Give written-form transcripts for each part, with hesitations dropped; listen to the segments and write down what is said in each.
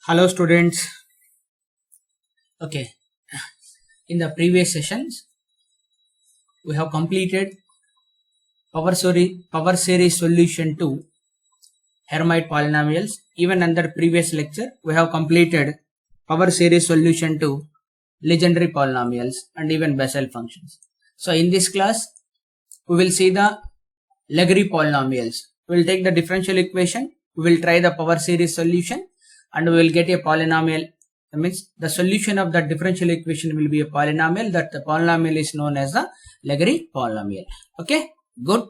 Hello students. Okay, in the previous sessions we have completed power series solution to Hermite polynomials. Even under previous lecture we have completed power series solution to legendary polynomials and even Bessel functions. So in this class we will see the Legare polynomials. We will take the differential equation, we will try the power series solution, and we will get a polynomial. That means the solution of that differential equation will be a polynomial. That the polynomial is known as the Legare polynomial. Okay, good.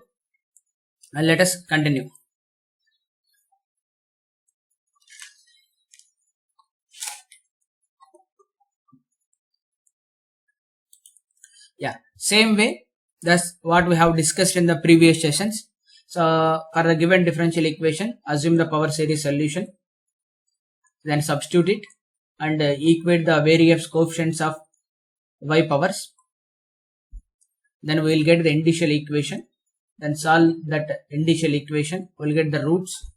And let us continue. Yeah, same way. That's what we have discussed in the previous sessions. So for the given differential equation, assume the power series solution, then substitute it and equate the various coefficients of y powers. Then we will get the initial equation. Then solve that initial equation. We will get the roots.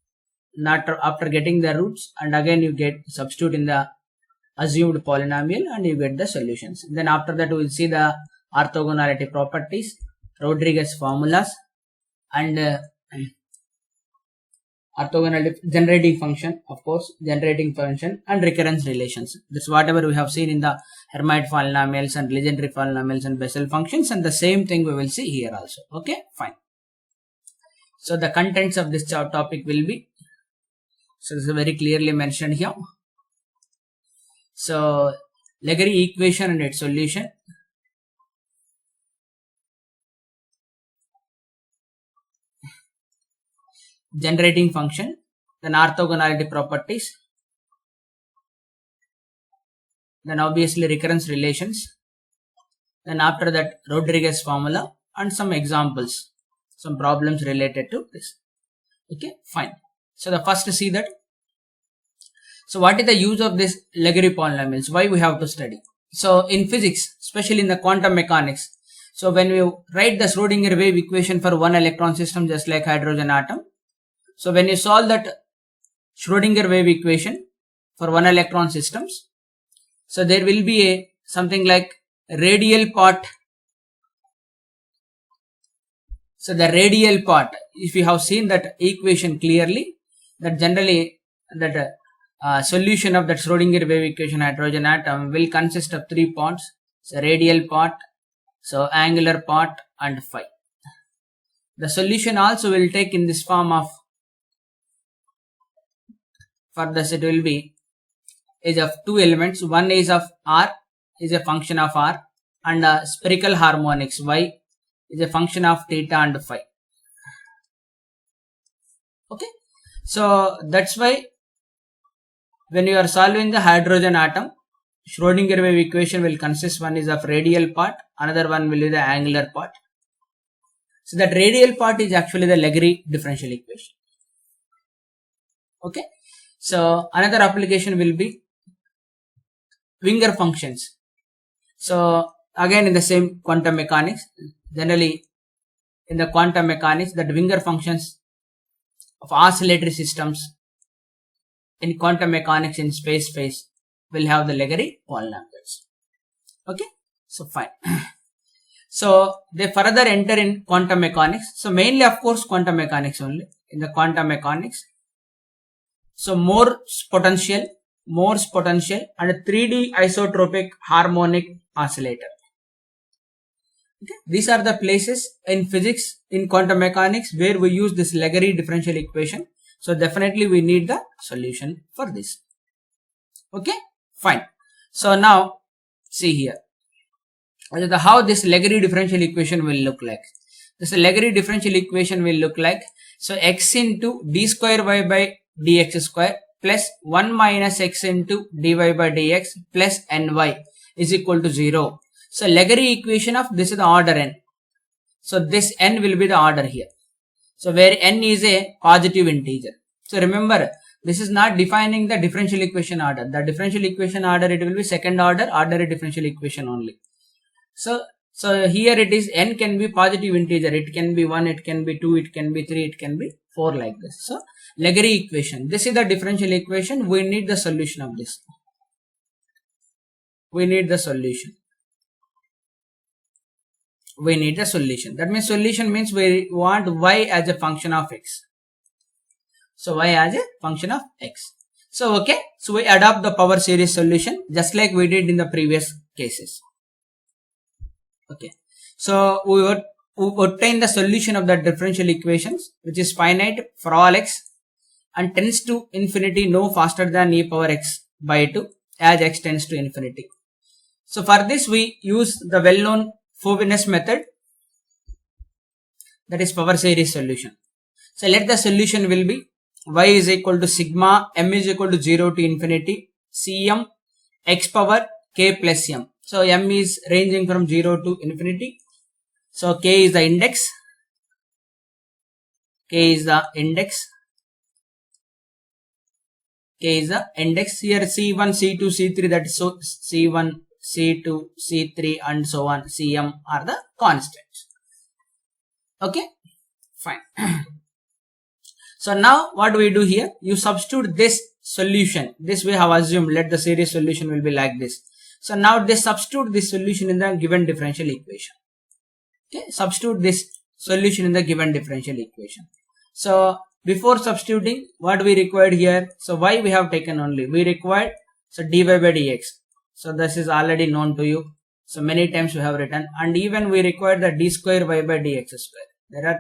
After getting the roots, and again you get substitute in the assumed polynomial and you get the solutions. Then after that we will see the orthogonality properties, Rodriguez formulas, and orthogonality generating function, of course, generating function and recurrence relations. This whatever we have seen in the Hermite polynomials and legendary polynomials and Bessel functions, and the same thing we will see here also. Okay, fine. So the contents of this topic will be, so this is very clearly mentioned here. So Legare equation and its solution, generating function, then orthogonality properties, then obviously recurrence relations, then after that Rodriguez formula and some examples, some problems related to this. Okay, fine. So the first see that. So what is the use of this Legare polynomials? Why we have to study? So in physics, especially in the quantum mechanics, so when we write the Schrodinger wave equation for one electron system just like hydrogen atom, so when you solve that Schrodinger wave equation for one electron systems, so there will be a something like radial part. So the radial part, if you have seen that equation clearly, that generally that solution of that Schrodinger wave equation hydrogen atom will consist of three parts. So radial part, so angular part and phi. The solution also will take in this form of, for this it will be is of two elements. One is of r, is a function of r, and spherical harmonics y is a function of theta and phi. Okay, so that's why when you are solving the hydrogen atom, Schrodinger wave equation will consist, one is of radial part, another one will be the angular part. So that radial part is actually the Legare differential equation. Okay, so another application will be Wigner functions. So again in the same quantum mechanics, generally in the quantum mechanics, that Wigner functions of oscillatory systems in quantum mechanics in space will have the Legare polynomials. Okay, so fine. So they further enter in quantum mechanics. So mainly of course quantum mechanics only. In the quantum mechanics, so Morse potential and 3D isotropic harmonic oscillator. Okay, these are the places in physics, in quantum mechanics, where we use this Legare differential equation. So definitely we need the solution for this. Okay, fine. So now see here how this Legare differential equation will look like. This Legare differential equation will look like, so x into d square y by dx square plus 1 minus x into dy by dx plus ny is equal to 0. So Legare equation of this is the order n. So this n will be the order here. So where n is a positive integer. So remember, this is not defining the differential equation order. The differential equation order, it will be second order ordinary differential equation only. So here it is, n can be positive integer. It can be 1, it can be 2, it can be 3, it can be 4 like this. So Legere equation. This is the differential equation. We need the solution of this. We need the solution. We need the solution. That means solution means we want y as a function of x. So y as a function of x. So okay. So we adopt the power series solution just like we did in the previous cases. Okay. So we would obtain the solution of the differential equations which is finite for all x and tends to infinity no faster than e power x by 2 as x tends to infinity. So for this we use the well known Frobenius method, that is power series solution. So let the solution will be y is equal to sigma m is equal to 0 to infinity cm x power k plus m. So m is ranging from 0 to infinity. So k is the index. K is the index. K is the index. Here C1, C2, C3, that is so C1, C2, C3 and so on, Cm are the constants. Okay, fine. So now what do we do here? You substitute this solution. This we have assumed, let the series solution will be like this. So now they substitute this solution in the given differential equation. Okay, substitute this solution in the given differential equation. So before substituting, what we required here? So y we have taken only. We required so dy by dx. So this is already known to you. So many times we have written, and even we required the d square y by dx square. There are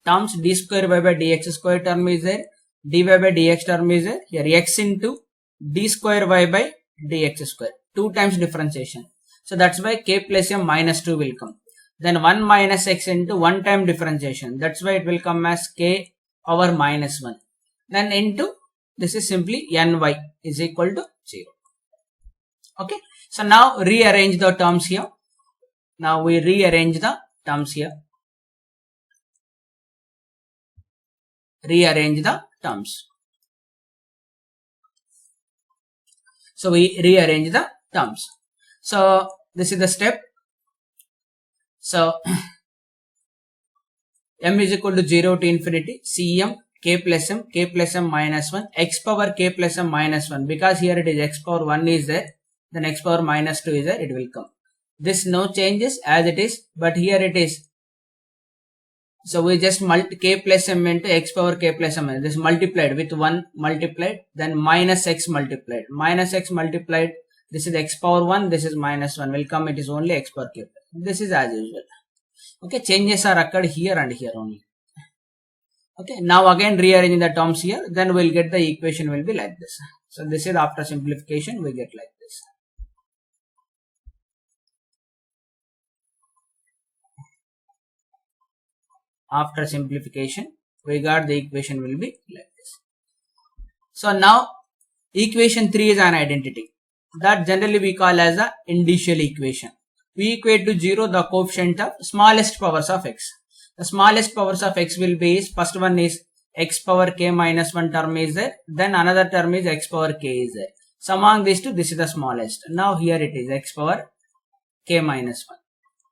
terms d square y by dx square term is there, dy by dx term is there. Here x into d square y by dx square. 2 times differentiation. So that's why k plus m minus 2 will come. Then 1 minus x into 1 time differentiation. That's why it will come as k power minus 1. Then into this is simply ny is equal to 0. Okay. So now rearrange the terms here. Now we rearrange the terms here. Rearrange the terms. So we rearrange the terms. So this is the step. So m is equal to 0 to infinity cm k plus m minus 1 x power k plus m minus 1, because here it is x power 1 is there, then x power minus 2 is there, it will come. This no changes as it is, but here it is. So we just k plus m into x power k plus m, this multiplied with 1 multiplied, then minus x multiplied, this is x power 1, this is minus 1 will come, it is only x power k. This is as usual. Okay, changes are occurred here and here only. Okay, now again rearranging the terms here, then we'll get the equation will be like this. So this is after simplification we get like this. After simplification we got the equation will be like this. So now equation 3 is an identity that generally we call as the indicial equation. We equate to 0 the coefficient of smallest powers of x. The smallest powers of x will be, first one is x power k minus 1 term is there, then another term is x power k is there. So among these two, this is the smallest. Now here it is x power k minus 1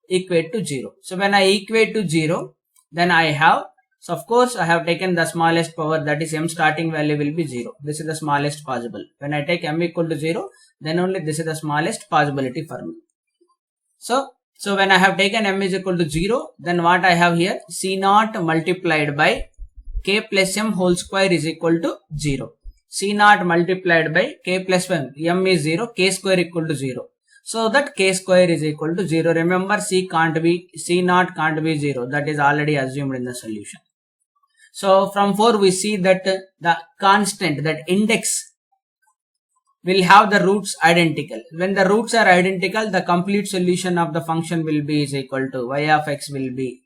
equate to 0. So when I equate to 0, then I have, so of course I have taken the smallest power, that is m starting value will be 0. This is the smallest possible. When I take m equal to 0, then only this is the smallest possibility for me. So when I have taken m is equal to 0, then what I have here, C naught multiplied by k plus m whole square is equal to 0. C naught multiplied by k plus m is 0, k square equal to 0. So that k square is equal to 0. Remember C naught can't be 0. That is already assumed in the solution. So from 4 we see that the constant, that index, will have the roots identical. When the roots are identical, the complete solution of the function will be is equal to y of x will be.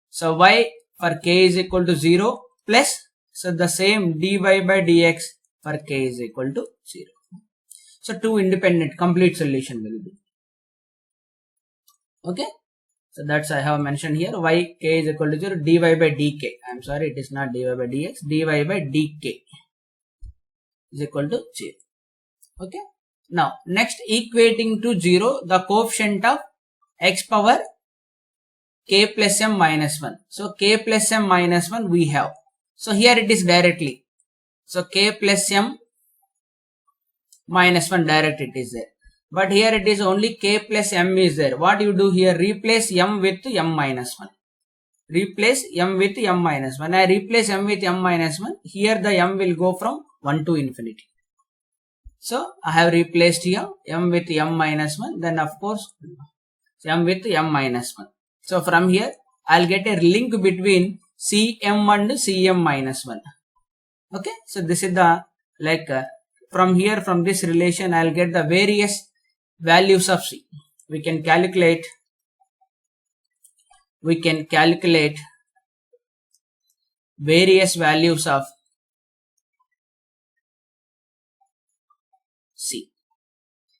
So y for k is equal to 0 plus, so the same dy by dx for k is equal to 0. So two independent complete solution will be. Okay. So that's I have mentioned here, y k is equal to 0, dy by dk. I am sorry, it is not dy by dx, dy by dk is equal to 0. Okay. Now next, equating to 0 the coefficient of x power k plus m minus 1. So k plus m minus 1 we have. So here it is directly. So k plus m minus 1 direct it is there. But here it is only k plus m is there. What you do here? Replace m with m minus 1. Replace m with m minus 1. When I replace m with m minus 1, here the m will go from 1 to infinity. So I have replaced here m with m minus 1. Then of course m with m minus 1. So from here I'll get a link between cm and cm minus 1. Okay. So this is the from here, from this relation I'll get the various values of c. We can calculate various values of c.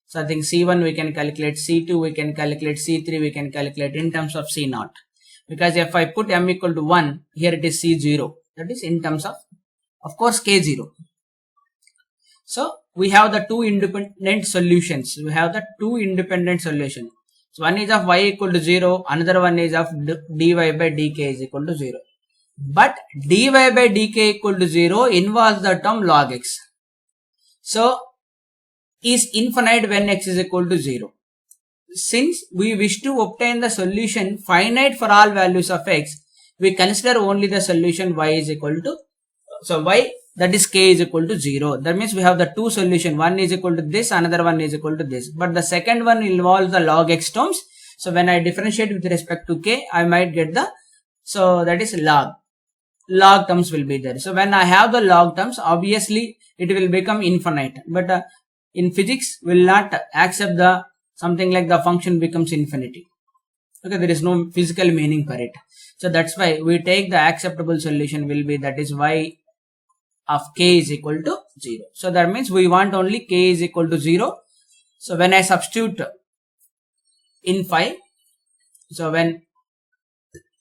So I think c1 we can calculate, c2 we can calculate, c3 we can calculate in terms of c0. Because if I put m equal to 1, here it is c0. That is in terms of course k0. So we have the two independent solutions. So one is of y equal to 0, another one is of dy by dk is equal to 0. But dy by dk equal to 0 involves the term log x. So is infinite when x is equal to 0. Since we wish to obtain the solution finite for all values of x, we consider only the solution y is equal to, so y, that is k is equal to 0. That means we have the two solutions. One is equal to this, another one is equal to this. But the second one involves the log x terms. So when I differentiate with respect to k, I might get the, so that is log terms will be there. So when I have the log terms, obviously it will become infinite. But in physics will not accept the something like the function becomes infinity. Okay, there is no physical meaning for it. So that's why we take the acceptable solution will be, that is y of k is equal to 0. So that means we want only k is equal to 0. So when I substitute in phi, so when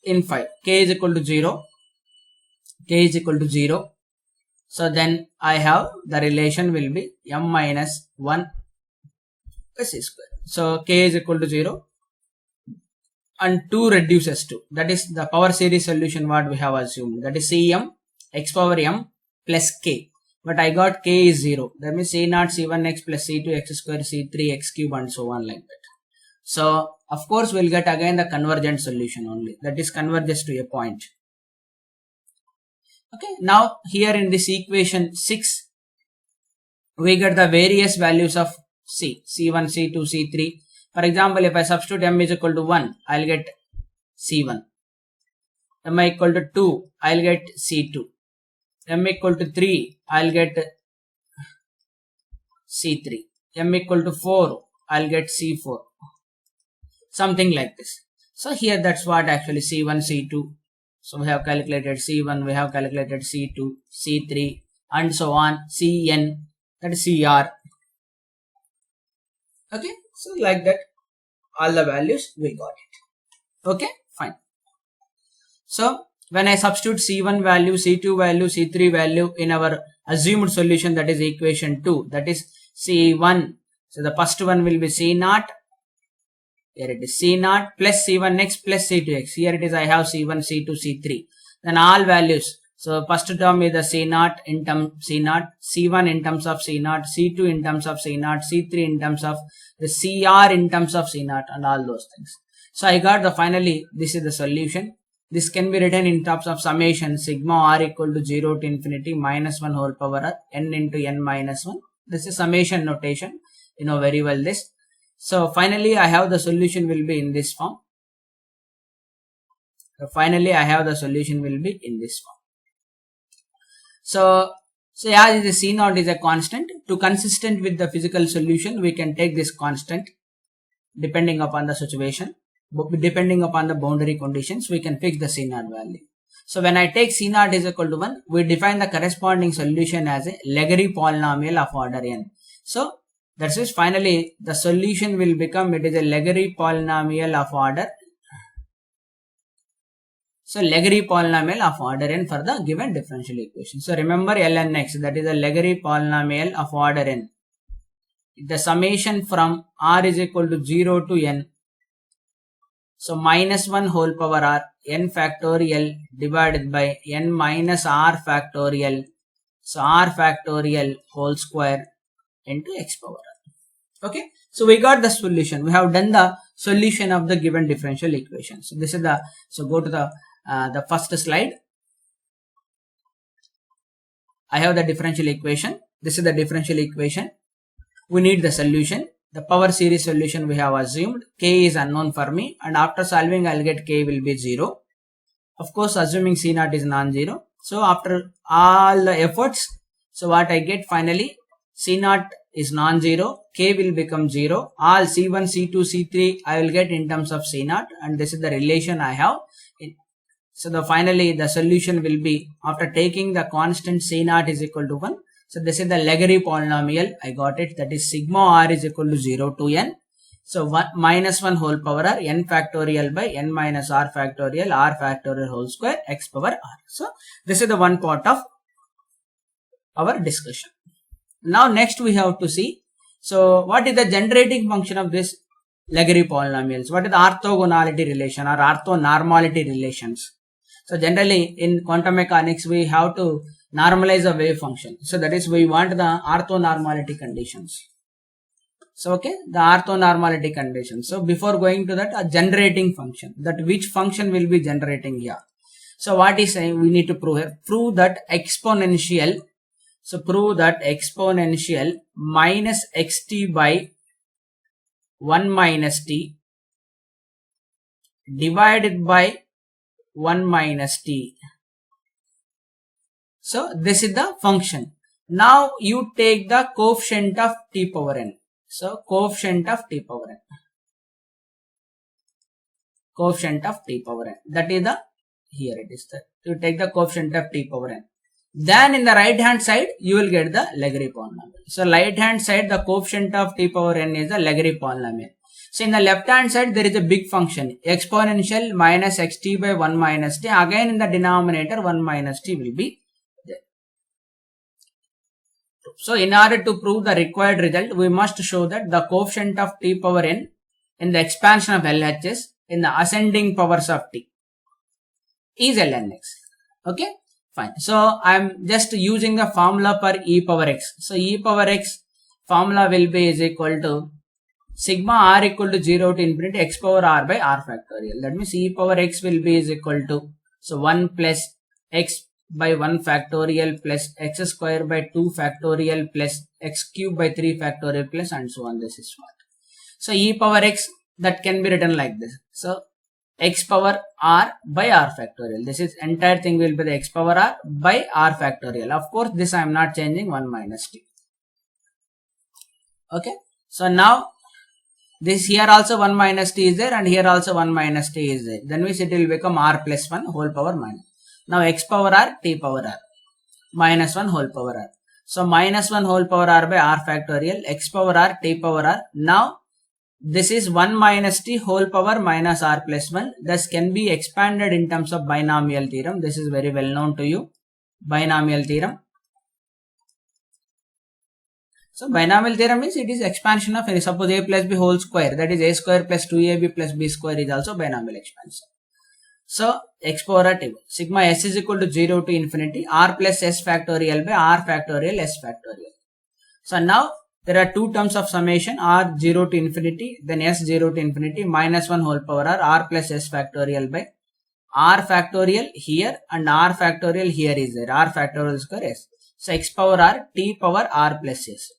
in phi k is equal to 0, so then I have the relation will be m minus 1 c square. So k is equal to 0 and 2 reduces to, that is the power series solution what we have assumed, that is cm x power m plus k. But I got k is 0. That means c0 c1x plus c2 x square c3 x cube and so on like that. So of course we'll get again the convergent solution only, that is converges to a point. Okay, now here in this equation 6 we get the various values of c, c1, c2, c3. For example, if I substitute m is equal to 1, I'll get c1. m equal to 2, I'll get c2. m equal to 3, I'll get c3. m equal to 4, I'll get c4. Something like this. So here that's what actually c1, c2. So we have calculated c1, we have calculated c2, c3 and so on, cn, that is cr. Okay, so like that all the values we got it. Okay, fine. So when I substitute c1 value, c2 value, c3 value in our assumed solution, that is equation 2, that is c1. So the first one will be c0. Here it is c0 plus c1x plus c2x. Here it is I have c1, c2, c3. Then all values. So first term is the c0 in term c0, c1 in terms of c0, c2 in terms of c0, c3 in terms of the cr in terms of c0 and all those things. So I got the finally this is the solution. This can be written in terms of summation sigma r equal to 0 to infinity minus 1 whole power n into n minus 1. This is summation notation. You know very well this. So finally I have the solution will be in this form. So as the c0 is a constant, to consistent with the physical solution, we can take this constant depending upon the situation, depending upon the boundary conditions, we can fix the c0 value. So when I take c0 is equal to 1, we define the corresponding solution as a Legare polynomial of order n. So that is finally the solution will become, it is a Legare polynomial of order. So Legare polynomial of order n for the given differential equation. So remember Lnx, that is a Legare polynomial of order n. The summation from r is equal to 0 to n. So minus 1 whole power r n factorial divided by n minus r factorial. So r factorial whole square into x power r. Okay. So we got the solution. We have done the solution of the given differential equation. So this is the, so go to the first slide. I have the differential equation. This is the differential equation. We need the solution. The power series solution we have assumed. K is unknown for me, and after solving I'll get K will be 0. Of course, assuming C0 is non-zero. So after all the efforts, so what I get finally, C0 is non-zero, K will become 0. All C1, C2, C3 I will get in terms of C0, and this is the relation I have. So finally the solution will be, after taking the constant C0 is equal to 1. So this is the Legare polynomial. I got it. That is sigma r is equal to 0 to n. So 1 minus 1 whole power r n factorial by n minus r factorial whole square x power r. So this is the one part of our discussion. Now next we have to see, so what is the generating function of this Legare polynomials? What is the orthogonality relation or orthonormality relations? So generally in quantum mechanics we have to normalize a wave function. So that is, we want the orthonormality conditions. So okay, the orthonormality conditions. So before going to that, a generating function, that which function will be generating here. So what is saying, we need to prove here, prove that exponential. So prove that exponential minus xt by 1 minus t divided by 1 minus t. So this is the function. Now you take the coefficient of t power n. So coefficient of t power n. Coefficient of t power n. That is the, here it is that. You take the coefficient of t power n. Then in the right hand side you will get the Legare polynomial. So right hand side the coefficient of t power n is the Legare polynomial. So in the left hand side there is a big function exponential minus xt by 1 minus t. Again in the denominator 1 minus t will be there. So in order to prove the required result, we must show that the coefficient of t power n in the expansion of LHS in the ascending powers of t is ln x. Okay, fine. So I am just using the formula for e power x. So e power x formula will be is equal to sigma r equal to 0 to infinity x power r by r factorial. That means e power x will be is equal to, so 1 plus x by 1 factorial plus x square by 2 factorial plus x cube by 3 factorial plus and so on. This is what. So e power x, that can be written like this. So x power r by r factorial. This is entire thing will be the x power r by r factorial. Of course this I am not changing 1 minus t. Okay. So now this here also 1 minus t is there and here also 1 minus t is there. Then means it will become r plus 1 whole power minus. Now x power r, t power r, minus 1 whole power r. So minus 1 whole power r by r factorial, x power r, t power r. Now this is 1 minus t whole power minus r plus 1. Thus can be expanded in terms of binomial theorem. This is very well known to you. Binomial theorem. So binomial theorem means it is expansion of, suppose a plus b whole square, that is a square plus 2ab plus b square is also binomial expansion. So x power r t, sigma s is equal to 0 to infinity r plus s factorial by r factorial s factorial. So now there are two terms of summation, r 0 to infinity, then s 0 to infinity, minus 1 whole power r plus s factorial by r factorial here and r factorial here is there, r factorial square s. So x power r, t power r plus s.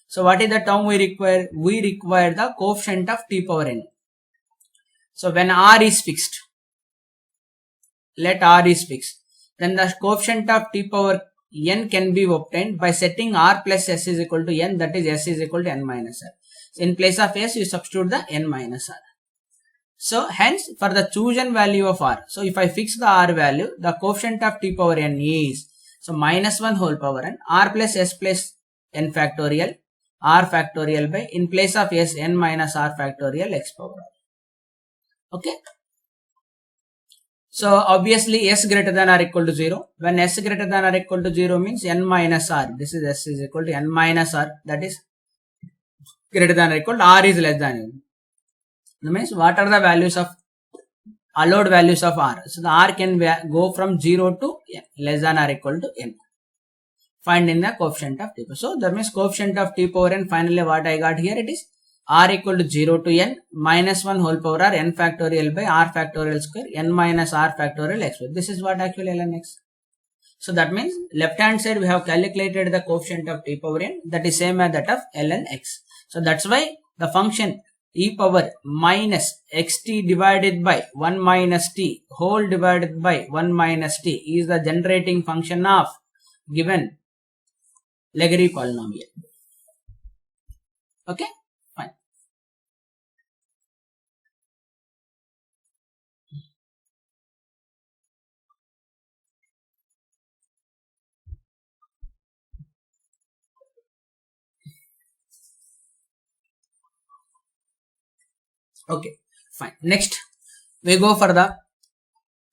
So what is the term we require? We require the coefficient of t power n. So when r is fixed, let r is fixed, then the coefficient of t power n can be obtained by setting r plus s is equal to n, that is s is equal to n minus r. So in place of s you substitute the n minus r. So hence for the chosen value of r, so if I fix the r value, the coefficient of t power n is, so minus 1 whole power n, r plus s plus n factorial, r factorial by, in place of s, n minus r factorial x power r. Okay. So obviously s greater than or equal to 0. When s greater than or equal to 0 means n minus r. This is s is equal to n minus r, that is greater than or equal to r is less than n. That means what are the values of allowed values of r. So the r can go from 0 to n, less than or equal to n. Find in the coefficient of t. So that means coefficient of t power n, finally what I got here, it is r equal to 0 to n minus 1 whole power r n factorial by r factorial square n minus r factorial x. This is what actually ln x. So that means left hand side we have calculated the coefficient of t power n, that is same as that of ln x. So that's why the function e power minus xt divided by 1 minus t whole divided by 1 minus t is the generating function of given Legare polynomial. Okay, fine. Okay, fine. Next, we go for the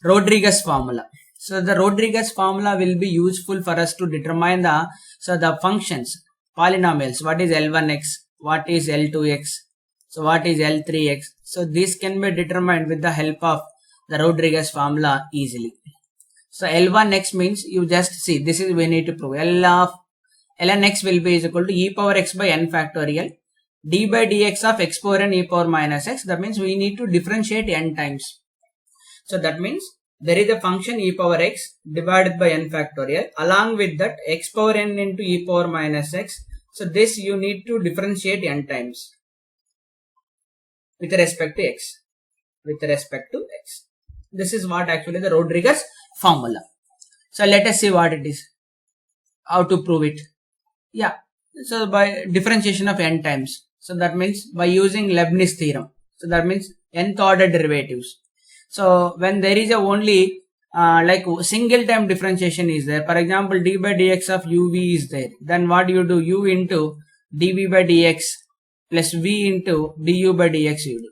Rodriguez formula. So the Rodriguez formula will be useful for us to determine the functions, polynomials. What is L1x? What is L2x? So what is L3x? So this can be determined with the help of the Rodriguez formula easily. So L1x means, you just see, this is we need to prove. Ln x will be is equal to e power x by n factorial d by dx of x power n e power minus x. That means we need to differentiate n times. So that means there is a function e power x divided by n factorial, along with that x power n into e power minus x. So this you need to differentiate n times with respect to x. With respect to x. This is what actually the Rodriguez formula. So let us see what it is. How to prove it. Yeah. So by differentiation of n times. So that means by using Leibniz theorem. So that means nth order derivatives. So when there is a only like single time differentiation is there, for example d by dx of uv is there, then what you do, u into dv by dx plus v into du by dx you do.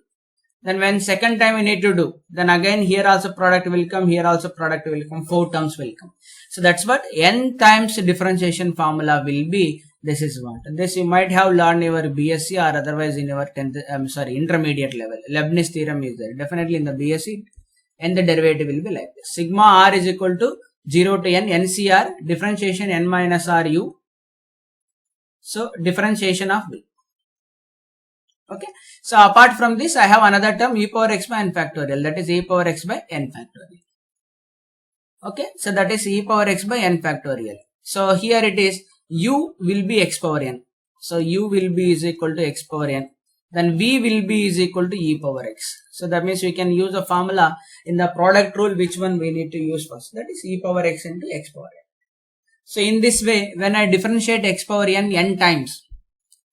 Then when second time we need to do, then again here also product will come, here also product will come, 4 terms will come. So that's what n times differentiation formula will be. This is what. This you might have learned your BSc or otherwise in your 10th, intermediate level. Leibniz theorem is there. Definitely in the BSc, and the derivative will be like this. Sigma r is equal to 0 to n, NCR, differentiation n minus r u. So differentiation of v. Okay. So apart from this, I have another term e power x by n factorial. That is e power x by n factorial. Okay. So that is e power x by n factorial. So here it is u will be x power n. So u will be is equal to x power n. Then v will be is equal to e power x. So that means we can use a formula in the product rule, which one we need to use first. That is e power x into x power n. So in this way, when I differentiate x power n times,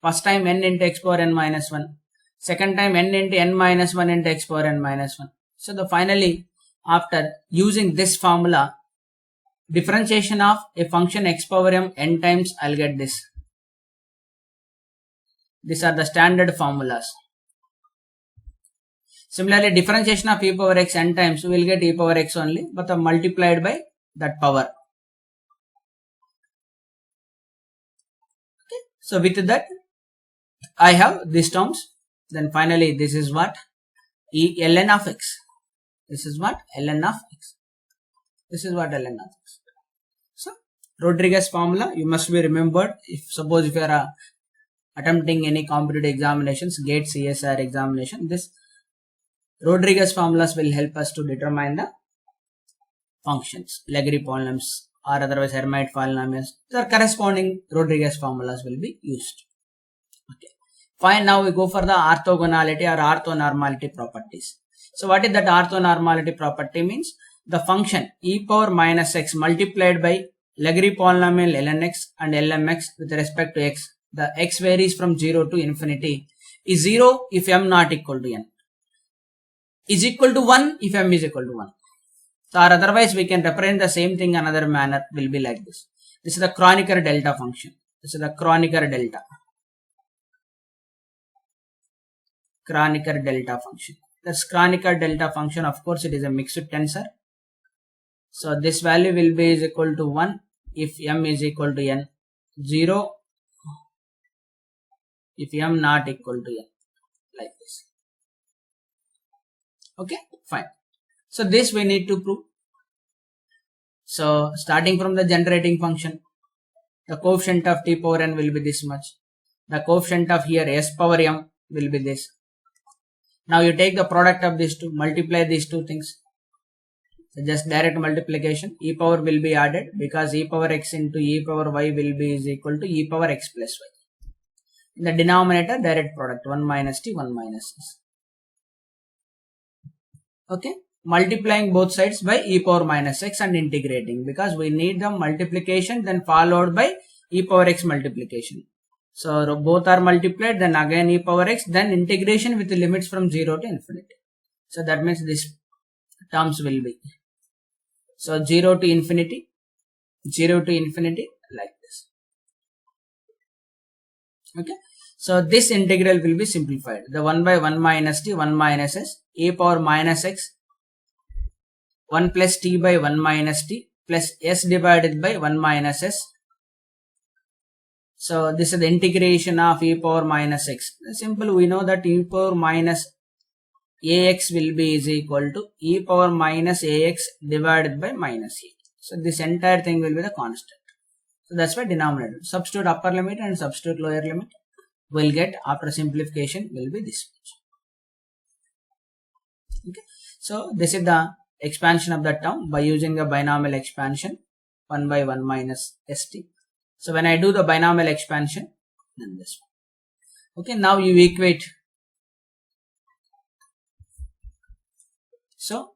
first time n into x power n minus 1, second time n into n minus 1 into x power n minus 1. So the finally, after using this formula, differentiation of a function x power n times, I'll get this. These are the standard formulas. Similarly, differentiation of e power x n times, we will get e power x only, but multiplied by that power. Okay. So with that, I have these terms. Then finally, this is what? Ln of x. This is what? Ln of x. This is what ln of x. So, Rodriguez formula, you must be remembered. Suppose if you are attempting any competitive examinations, GATE, CSIR examination, this Rodriguez formulas will help us to determine the functions, Legare polynomials or otherwise Hermite polynomials. The corresponding Rodriguez formulas will be used. Okay. Fine. Now we go for the orthogonality or orthonormality properties. So what is that orthonormality property means? The function e power minus x multiplied by Legare polynomial ln x and lmx with respect to x. The x varies from 0 to infinity is 0 if m not equal to n. Is equal to 1 if m is equal to 1. So or otherwise we can represent the same thing another manner will be like this. This is the Kronecker delta function. This is the Kronecker delta. Kronecker delta function. That's Kronecker delta function. Of course, it is a mixed tensor. So this value will be is equal to 1 if m is equal to n. 0 if m not equal to n. Like this. Okay, fine. So this we need to prove. So starting from the generating function, the coefficient of t power n will be this much. The coefficient of here s power m will be this. Now you take the product of these two, multiply these two things. So just direct multiplication, e power will be added because e power x into e power y will be is equal to e power x plus y. In the denominator, direct product 1 minus t, 1 minus s. Okay, multiplying both sides by e power minus x and integrating because we need the multiplication then followed by e power x multiplication. So both are multiplied, then again e power x, then integration with the limits from 0 to infinity. So that means this terms will be, so 0 to infinity like this. Okay, so this integral will be simplified. The 1 by 1 minus t, 1 minus s, e power minus x, 1 plus t by 1 minus t plus s divided by 1 minus s. So this is the integration of e power minus x. Simple, we know that e power minus ax will be is equal to e power minus ax divided by minus a. So this entire thing will be the constant. So that's why denominator. Substitute upper limit and substitute lower limit. We'll get after simplification will be this much. Okay. So this is the expansion of the term by using the binomial expansion 1 by 1 minus st. So when I do the binomial expansion, then this one. Okay, now you equate. So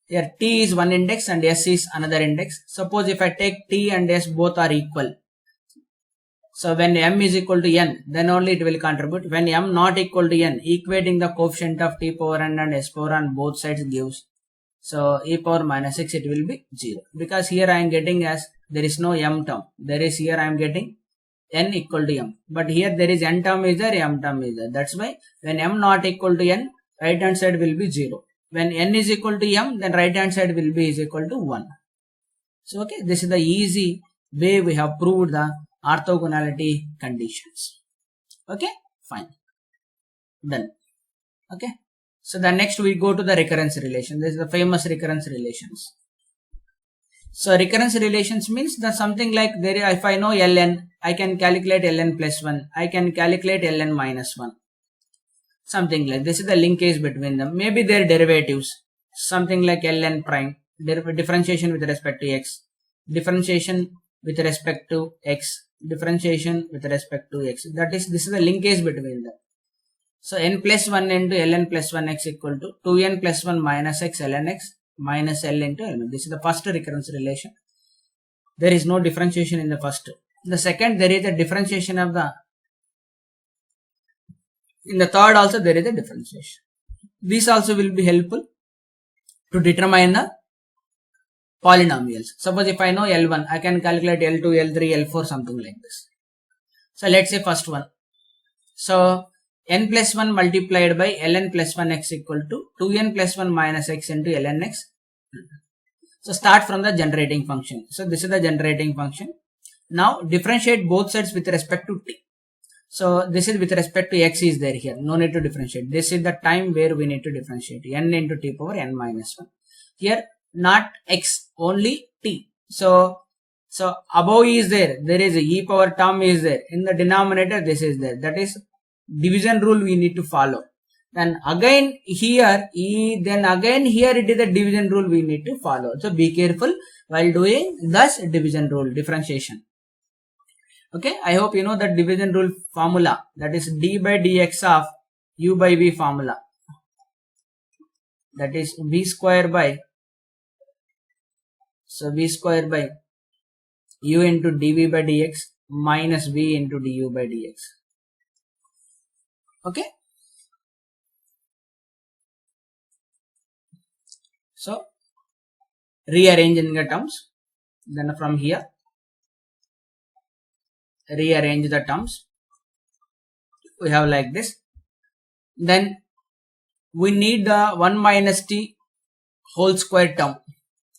here t is one index and s is another index. Suppose if I take t and s both are equal. So when m is equal to n, then only it will contribute. When m not equal to n, equating the coefficient of t power n and s power on both sides gives. So e power minus x, it will be 0. Because here I am getting as there is no m term. There is here I am getting n equal to m. But here there is n term is there, m term is there. That's why when m not equal to n, right hand side will be 0. When n is equal to m, then right hand side will be is equal to 1. So okay, this is the easy way we have proved the orthogonality conditions. Okay, fine. Done. Okay. So the next we go to the recurrence relation. This is the famous recurrence relations. So recurrence relations means that something like there, if I know ln, I can calculate ln plus 1. I can calculate ln minus 1. Something like this is the linkage between them. Maybe their derivatives. Something like ln prime. Differentiation with respect to x. Differentiation with respect to x. Differentiation with respect to x. That is, this is the linkage between them. So n plus 1 into ln plus 1 x equal to 2n plus 1 minus x ln x minus L into L. This is the first recurrence relation. There is no differentiation in the first. In the second, there is a differentiation of the. In the third also there is a differentiation. This also will be helpful to determine the polynomials. Suppose if I know L1, I can calculate L2, L3, L4, something like this. So let's say first one. So n plus 1 multiplied by ln plus 1 x equal to 2n plus 1 minus x into ln x. So start from the generating function. So this is the generating function. Now differentiate both sides with respect to t. So this is with respect to x is there here. No need to differentiate. This is the time where we need to differentiate. N into t power n minus 1. Here not x, only t. So above is there. There is a e power term is there. In the denominator this is there. That is division rule we need to follow. Then again here it is the division rule we need to follow. So be careful while doing this division rule differentiation. Okay, I hope you know that division rule formula, that is d by dx of u by v formula, that is v square by, so v square by u into dv by dx minus v into du by dx. Okay, so rearranging the terms, then from here rearrange the terms, we have like this. Then we need the 1 minus t whole square term,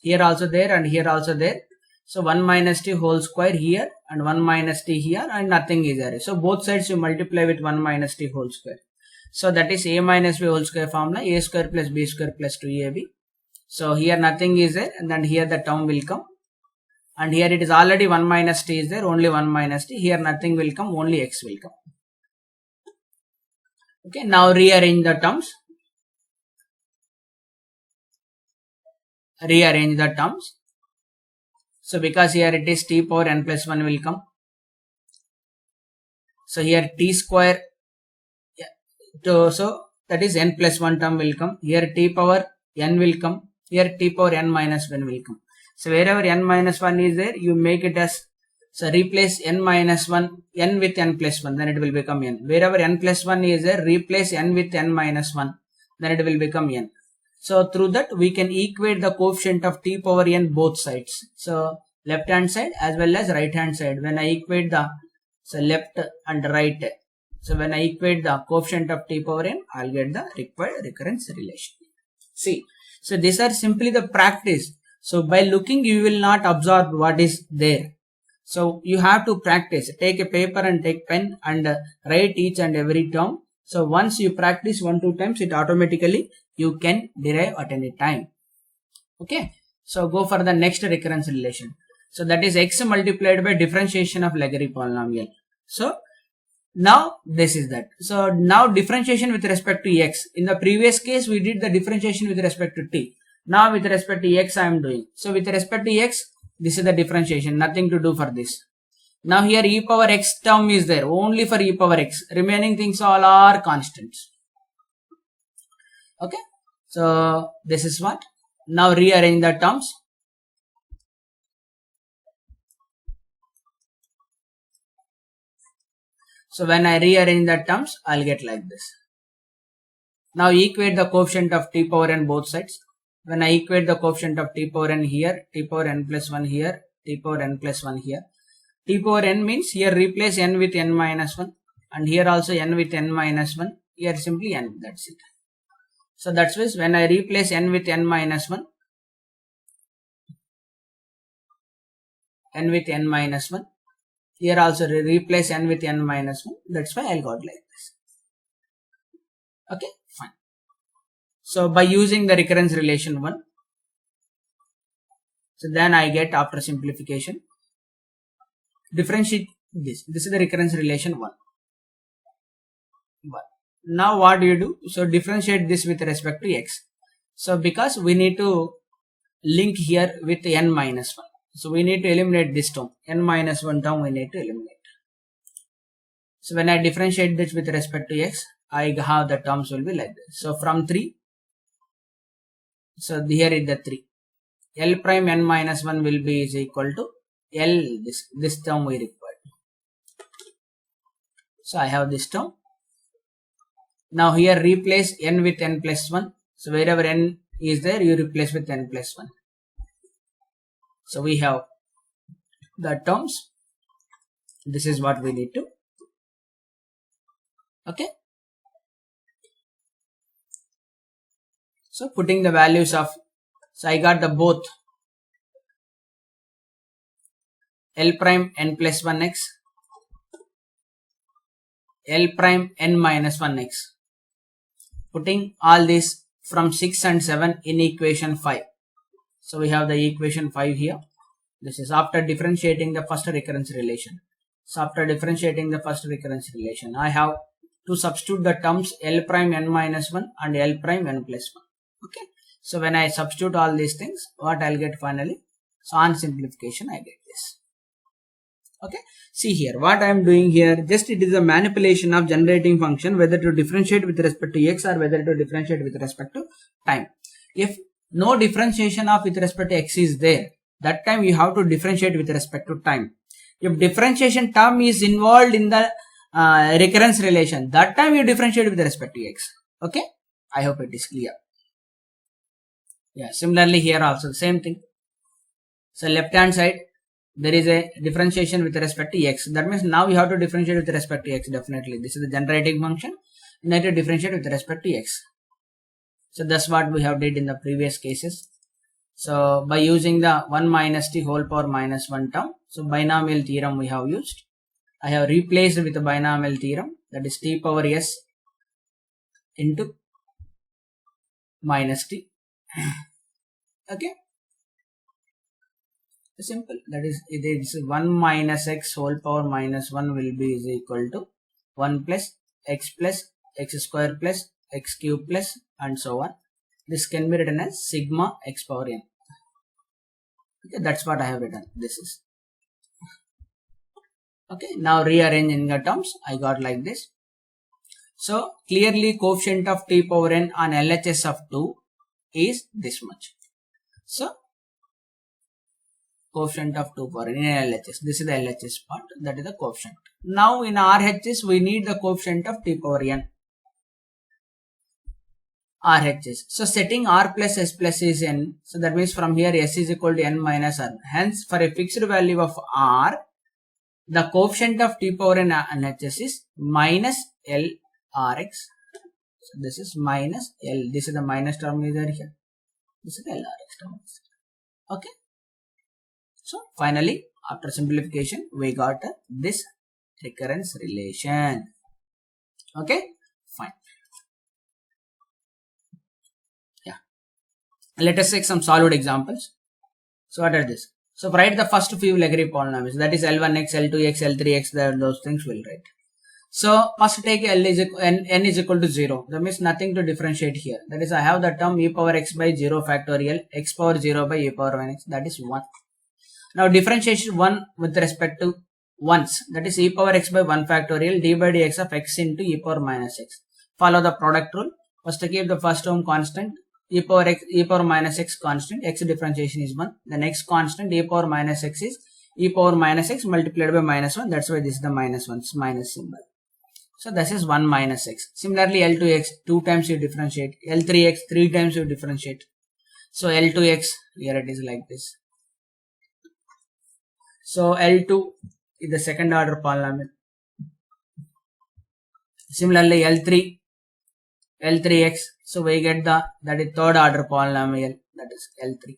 here also there and here also there. So 1 minus t whole square here and 1 minus t here and nothing is there. So both sides you multiply with 1 minus t whole square. So that is a minus b whole square formula, a square plus b square plus 2ab. So here nothing is there, and then here the term will come, and here it is already 1 minus t is there, only 1 minus t. Here nothing will come, only x will come. Okay, now rearrange the terms. Rearrange the terms. So because here it is t power n plus 1 will come. So here t square, so that is n plus 1 term will come. Here t power n will come. Here t power n minus 1 will come. So wherever n minus 1 is there, you make it as, so replace n minus 1, n with n plus 1, then it will become n. Wherever n plus 1 is there, replace n with n minus 1, then it will become n. So through that we can equate the coefficient of t power n both sides. So left hand side as well as right hand side. When I equate the, so left and right, so when I equate the coefficient of t power n, I'll get the required recurrence relation. See, so these are simply the practice. So by looking, you will not absorb what is there. So you have to practice. Take a paper and take pen and write each and every term. So once you practice 1-2 times, it automatically you can derive at any time. Okay. So go for the next recurrence relation. So that is x multiplied by differentiation of Legare polynomial. So now this is that. So now differentiation with respect to x. In the previous case, we did the differentiation with respect to t. Now with respect to x, I am doing. So with respect to x, this is the differentiation. Nothing to do for this. Now here e power x term is there. Only for e power x. Remaining things all are constants. Okay. So this is what. Now rearrange the terms. So when I rearrange the terms, I'll get like this. Now equate the coefficient of t power n both sides. When I equate the coefficient of t power n here, t power n plus 1 here, t power n plus 1 here. T power n means here replace n with n minus 1, and here also n with n minus 1. Here simply n, that's it. So that's why when I replace n with n minus 1, n with n minus 1, here also replace n with n minus 1. That's why I got like this. Okay, fine. So by using the recurrence relation 1, so then I get, after simplification, differentiate this. This is the recurrence relation 1. Now what do you do? So differentiate this with respect to x. So because we need to link here with n minus 1. So we need to eliminate this term. N minus 1 term we need to eliminate. So when I differentiate this with respect to x, I have the terms will be like this. So from 3, so here is the 3. L prime n minus 1 will be is equal to L, this term we require. So I have this term. Now here replace n with n plus 1. So wherever n is there, you replace with n plus 1. So we have the terms. This is what we need to. Okay. So putting the values of, so I got the both L prime n plus 1x, L prime n minus 1x. Putting all this from 6 and 7 in equation 5. So we have the equation 5 here. This is after differentiating the first recurrence relation. So after differentiating the first recurrence relation, I have to substitute the terms L prime n minus 1 and L prime n plus 1. Okay. So when I substitute all these things, what I'll get finally? So on simplification, I get this. Okay. See here, what I am doing here, just it is a manipulation of generating function, whether to differentiate with respect to x or whether to differentiate with respect to time. If no differentiation of with respect to x is there, that time you have to differentiate with respect to time. If differentiation term is involved in the recurrence relation, that time you differentiate with respect to x. Okay. I hope it is clear. Yeah, similarly here also same thing. So left hand side, there is a differentiation with respect to x. That means now you have to differentiate with respect to x definitely. This is the generating function. You need to differentiate with respect to x. So that's what we have did in the previous cases. So by using the 1 minus t whole power minus 1 term. So binomial theorem we have used. I have replaced with the binomial theorem, that is t power s into minus t. Okay, simple. That is, it is 1 minus x whole power minus 1 will be is equal to 1 plus x square plus x cube plus and so on. This can be written as sigma x power n. Okay, that's what I have written. This is okay. Now rearrange in the terms. I got like this. So clearly coefficient of t power n on LHS of 2 is this much. So coefficient of 2 power n in LHS. This is the LHS part. That is the coefficient. Now in RHS we need the coefficient of t power n. RHS. So setting R plus S plus is n. So that means from here S is equal to n minus R. Hence for a fixed value of R, the coefficient of t power n RHS is minus L Rx. So this is minus L. This is the minus term is there here. This is the L Rx term. Okay. So finally after simplification we got this recurrence relation. Okay. Fine. Let us take some solid examples. So what are this? So write the first few Legare polynomials, that is L1x, L2x, L3x, those things will write. So first take n is equal to 0. That means nothing to differentiate here. That is I have the term e power x by 0 factorial, x power 0 by e power 1x, that is 1. Now differentiation 1 with respect to ones, that is e power x by 1 factorial d by dx of x into e power minus x. Follow the product rule. First keep the first term constant, e power minus x constant, x differentiation is 1. The next constant e power minus x is e power minus x multiplied by minus 1. That's why this is the minus 1, minus symbol. So this is 1 minus x. Similarly L2x 2 times you differentiate, L3x 3 times you differentiate. So L2x, here it is like this. So L2 is the second order polynomial. Similarly L3x, so we get that is third order polynomial, that is L3.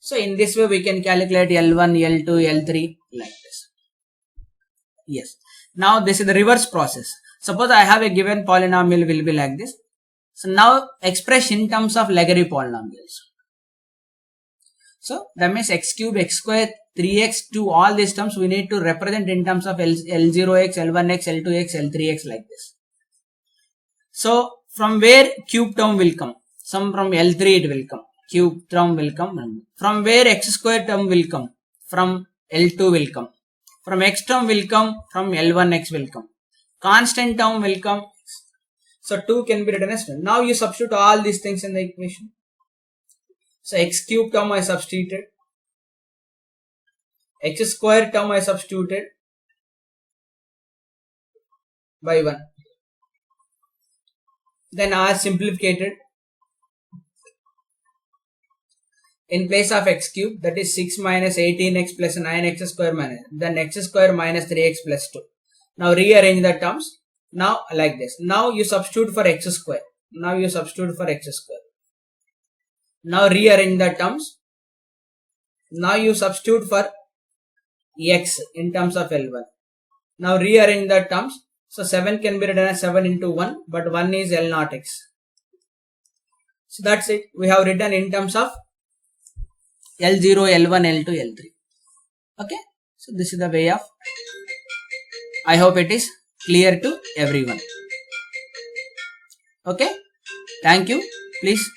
So in this way we can calculate L1, L2, L3 like this. Yes. Now this is the reverse process. Suppose I have a given polynomial will be like this. So now express in terms of Legare polynomials. So that means x cube, x square, 3x, 2, all these terms we need to represent in terms of L0x, L1x, L2x, L3x like this. So from where cube term will come? Some from L3 it will come. Cube term will come. From where x square term will come? From L2 will come. From x term will come. From L1x will come. Constant term will come. So 2 can be written as 2. Now you substitute all these things in the equation. So x cube term I substituted. X square term I substituted by 1. Then R simplified. In place of x cube, that is 6 minus 18x plus 9x square minus, then x square minus 3x plus 2. Now rearrange the terms. Now like this. Now you substitute for x square. Now rearrange the terms. Now you substitute for x in terms of L1. Now rearrange the terms. So 7 can be written as 7 into 1, but 1 is L naught x. So that's it. We have written in terms of L0, L1, L2, L3. Okay. So this is the way of. I hope it is clear to everyone. Okay. Thank you. Please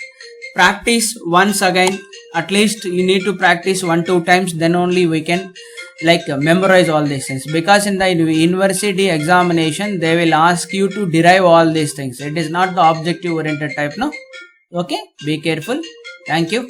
practice once again. At least you need to practice 1-2 times. Then only we can memorize all these things. Because in the university examination, they will ask you to derive all these things. It is not the objective oriented type. No. Okay. Be careful. Thank you.